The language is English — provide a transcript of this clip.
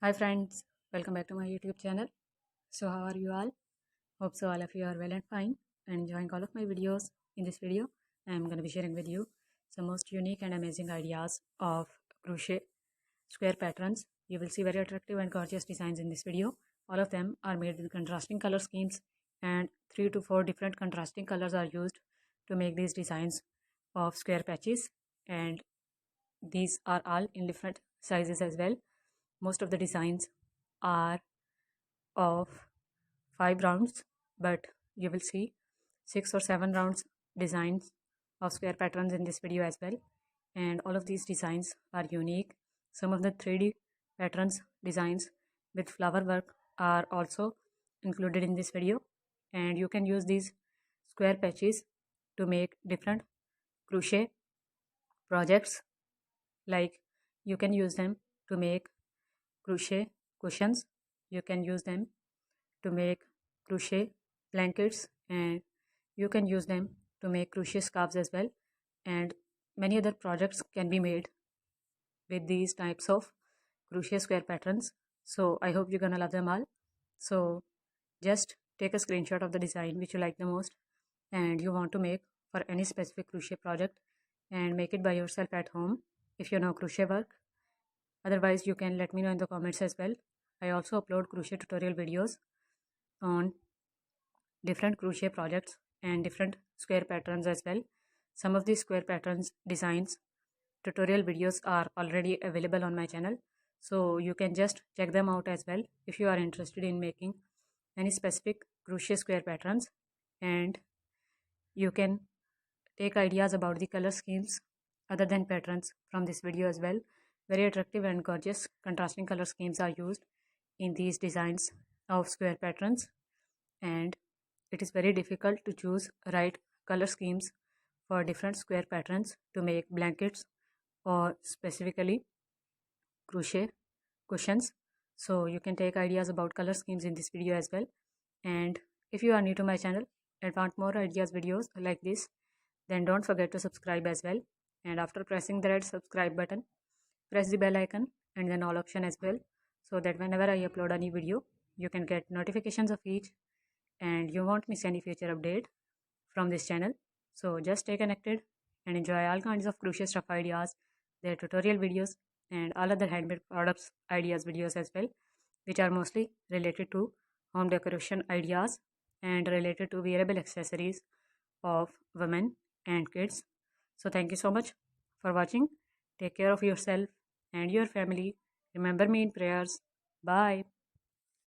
Hi friends, welcome back to my YouTube channel. So how are you all? Hope so all of you are well and fine and enjoying all of my videos. In this video, I am going to be sharing with you some most unique and amazing ideas of crochet square patterns. You will see very attractive and gorgeous designs in this video. All of them are made with contrasting color schemes and 3 to 4 different contrasting colors are used to make these designs of square patches, and these are all in different sizes as well. Most of the designs are of 5 rounds, but you will see 6 or 7 rounds designs of square patterns in this video as well. And all of these designs are unique. Some of the 3D patterns designs with flower work are also included in this video, and you can use these square patches to make different crochet projects. Like, you can use them to make crochet cushions, you can use them to make crochet blankets, and you can use them to make crochet scarves as well. And many other projects can be made with these types of crochet square patterns. So I hope you're gonna love them all. So just take a screenshot of the design which you like the most and you want to make for any specific crochet project, and make it by yourself at home if you know crochet work. Otherwise, you can let me know in the comments as well. I also upload crochet tutorial videos on different crochet projects and different square patterns as well. Some of these square patterns designs tutorial videos are already available on my channel, so you can just check them out as well if you are interested in making any specific crochet square patterns. And you can take ideas about the color schemes other than patterns from this video as well. Very attractive and gorgeous contrasting color schemes are used in these designs of square patterns, and it is very difficult to choose right color schemes for different square patterns to make blankets or specifically crochet cushions. So you can take ideas about color schemes in this video as well. And if you are new to my channel and want more ideas videos like this, then don't forget to subscribe as well. And after pressing the red subscribe button, press the bell icon and then all option as well, so that whenever I upload a new video, you can get notifications of each and you won't miss any future update from this channel. So just stay connected and enjoy all kinds of crochet stuff ideas, their tutorial videos, and all other handmade products ideas videos as well, which are mostly related to home decoration ideas and related to wearable accessories of women and kids. So thank you so much for watching. Take care of yourself and your family. Remember me in prayers. Bye.